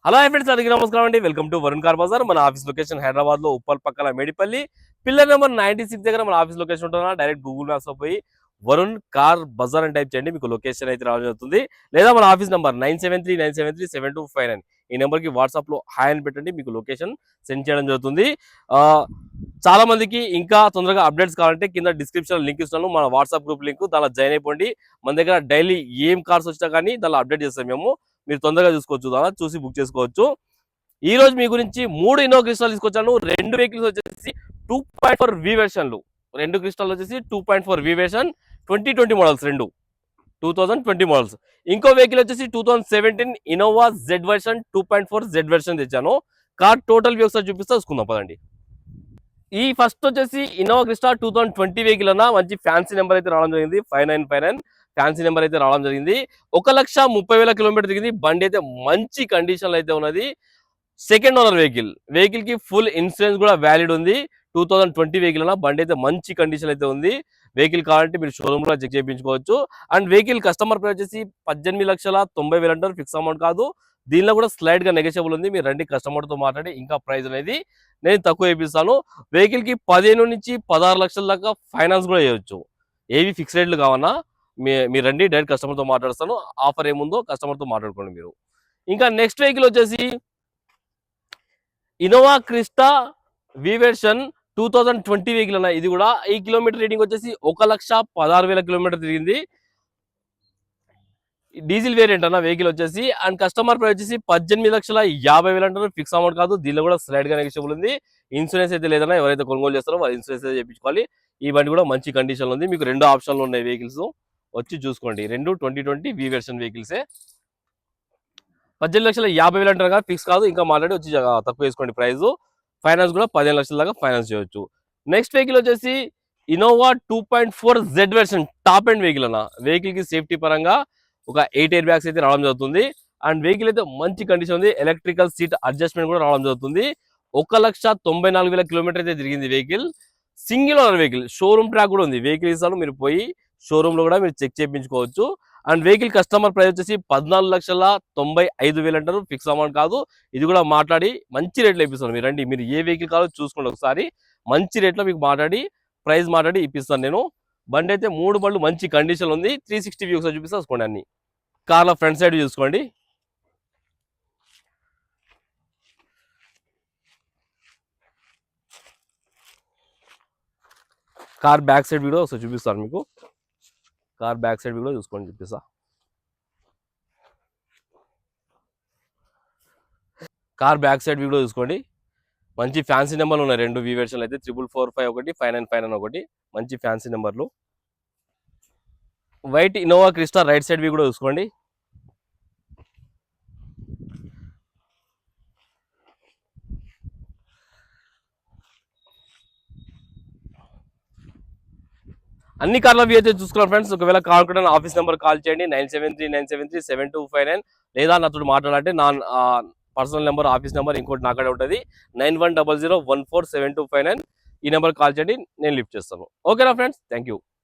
Hello friends, అందరికీ నమస్కారం అండి. Welcome to Varun Car Bazaar. మన ఆఫీస్ లొకేషన్ హైదరాబాద్ లో ఉప్పల్ పక్కన మేడిపల్లి పిల్లర్ నెంబర్ 96 దగ్గర మన ఆఫీస్ లొకేషన్ ఉంటుందా. డైరెక్ట్ గూగుల్ మ్యాప్స్ లో పోయి వరుణ్ కార్ బజార్ అని టైప్ చేయండి, మీకు లొకేషన్ అయితే రావడం జరుగుతుంది. లేదా మన ఆఫీస్ నెంబర్ 9739737259 ఈ నెంబర్ కి వాట్సాప్ లో హాయ్ అని పెట్టండి, మీకు లొకేషన్ సెండ్ చేయడం జరుగుతుంది. చాలా మందికి ఇంకా తొందరగా అప్డేట్స్ కావాలంటే కింద డిస్క్రిప్షన్ లింక్ ఇస్తున్నాను, మన వాట్సాప్ గ్రూప్ లింక్, దానిలో జాయిన్ అయిపోండి. మన దగ్గర డైలీ ఏం కార్స్ వచ్చినా కానీ దానిలో అప్డేట్ చేస్తాం మేము, మీరు తొందరగా చూసుకోవచ్చు, దాని చూసి బుక్ చేసుకోవచ్చు. ఈ రోజు మీ గురించి 3 ఇన్నోవా క్రిస్టాల్ తీసుకొచ్చాను. 2 వెహికల్స్ వచ్చేసి 2.4 వి వెర్షన్లు, 2 క్రిస్టాల్ వచ్చేసి 2.4 వి వెర్షన్ 2020 మోడల్స్, 2020 మోడల్స్. ఇంకో వెహికల్ వచ్చేసి 2017 Innova Z version 2.4 Z version తెచ్చాను. కార్ టోటల్ వ్యూ ఒకసారి చూపిస్తా, చూసుకుందాం పదండి. ఈ ఫస్ట్ వచ్చేసి ఇన్నోవా క్రిస్టా 2020 వెహికల్ అన్న, మంచి ఫ్యాన్సీ నెంబర్ అయితే రావడం జరిగింది. 5959 ఫ్యాన్సీ నెంబర్ అయితే రావడం జరిగింది. 1,30,000 కిలోమీటర్ తిరిగింది. బండి అయితే మంచి కండిషన్ అయితే ఉన్నది. సెకండ్ ఓనర్ వెహికల్ కి ఫుల్ ఇన్సూరెన్స్ కూడా వ్యాలిడ్ ఉంది. 2020 వెహికల్ అన్న, బండి అయితే మంచి కండిషన్ అయితే ఉంది. వెహికల్ కావాలంటే మీరు షోరూమ్ లో చెక్ చేయించుకోవచ్చు. అండ్ వెహికల్ కస్టమర్ ప్రైస్ వచ్చేసి 18,90,000 అంటారు, ఫిక్స్ అమౌంట్ కాదు. దీనిలో కూడా స్లైడ్ గా నెగోషియబుల్ ఉంది. మీరు రండి, కస్టమర్ తో మాట్లాడి ఇంకా ప్రైస్ అనేది నేను తక్కువ వేపిస్తాను. వెహికల్ కి 15 నుంచి 16 లక్షల దాకా ఫైనాన్స్ కూడా చేయొచ్చు. ఏవి ఫిక్స్ రేట్లు కావన్నా మీరు రండి, డైరెక్ట్ కస్టమర్ తో మాట్లాడుతాను. ఆఫర్ ఏముందో కస్టమర్ తో మాట్లాడుకోండి మీరు. ఇంకా నెక్స్ట్ వెహికల్ వచ్చేసి ఇన్నోవా క్రిస్టా వి వెర్షన్ 2020 వెహికల్ అన్న. ఇది కూడా ఈ కిలోమీటర్ రీడింగ్ వచ్చేసి 1,16,000 కిలోమీటర్ తిరిగింది. డీజిల్ వేరియంట్ అన్న వెహికల్ వచ్చేసి. అండ్ కస్టమర్ ప్రైస్ వచ్చేసి 18,50,000 అంటారు, ఫిక్స్ అమౌంట్ కాదు. దీనిలో కూడా స్లైడ్ గా నెగోషియబుల్ ఉంది. ఇన్సూరెన్స్ అయితే లేదన్నా, ఎవరైతే కొనుగోలు చేస్తారో వాళ్ళు ఇన్సూరెన్స్ అయితే చేయించుకోవాలి. ఈ బండి కూడా మంచి కండిషన్ లో ఉంది. మీకు 2 ఆప్షన్లు ఉన్నాయి వెహికల్స్, వచ్చి చూసుకోండి. 2 2020 వి వెర్షన్ వెహికల్సే. 18,50,000 అంటారు కదా, ఫిక్స్ కాదు. ఇంకా మాట్లాడి వచ్చి తక్కువ వేసుకోండి ప్రైస్. ఫైనాన్స్ కూడా 15 లక్షల దాకా ఫైనాన్స్ చేయొచ్చు. నెక్స్ట్ వెహికల్ వచ్చేసి Innova 2.4 Z version top and vehicle అన్న. వెహికల్ కి సేఫ్టీ పరంగా ఒక 8 ఎయిర్ బ్యాగ్స్ అయితే రావడం జరుగుతుంది. అండ్ వెహికల్ అయితే మంచి కండిషన్ ఉంది. ఎలక్ట్రికల్ సీట్ అడ్జస్ట్మెంట్ కూడా రావడం జరుగుతుంది. 1,94,000 కిలోమీటర్ అయితే తిరిగింది vehicle. Single owner vehicle, showroom track కూడా ఉంది. వెహికల్ ఇస్తాను, మీరు పోయి షోరూమ్ లో కూడా మీరు చెక్ చేయించుకోవచ్చు. అండ్ వెహికల్ కస్టమర్ ప్రైస్ వచ్చేసి 14,95,000 అంటారు, ఫిక్స్ అమౌంట్ కాదు. ఇది కూడా మాట్లాడి మంచి రేట్లో ఇప్పిస్తాను. మీరు రండి, మీరు ఏ వెహికల్ కావాలో చూసుకోండి ఒకసారి. మంచి రేట్లో మీకు మాట్లాడి ప్రైస్ మాట్లాడి ఇప్పిస్తాను నేను. బండి అయితే 3 బండ్లు మంచి కండిషన్ ఉంది. 360 వ్యూ ఒకసారి చూపిస్తా, చూసుకోండి. అన్ని కార్ల ఫ్రంట్ సైడ్ చూసుకోండి. కార్ బ్యాక్ సైడ్ కూడా ఒకసారి చూపిస్తాను మీకు. కార్ బ్యాక్ సైడ్ కూడా చూసుకోండి, చూపిస్తా. కార్ బ్యాక్ సైడ్ కూడా చూసుకోండి. మంచి ఫ్యాన్సీ నెంబర్లు ఉన్నాయి. 2 వి వెర్షన్లు అయితే 4445 ఒకటి, 5959 ఒకటి, మంచి ఫ్యాన్సీ నెంబర్లు. White Innova Crysta right side కూడా చూసుకోండి. అన్ని కార్ల వ్యూ అయితే చూసుకున్నాం ఫ్రెండ్స్. ఒకవేళ కావాలనుకుంటే ఆఫీస్ నెంబర్ కాల్ చేయండి, 9739737259, లేదా నాతో మాట్లాడాలంటే నా పర్సనల్ నెంబర్, ఆఫీస్ నెంబర్ ఇంకోటి నాకడే ఉంటుంది, 9100147259. ఈ నెంబర్ కాల్ చేయండి, నేను లిఫ్ట్ చేస్తాను. ఓకేనా ఫ్రెండ్స్, థ్యాంక్ యూ.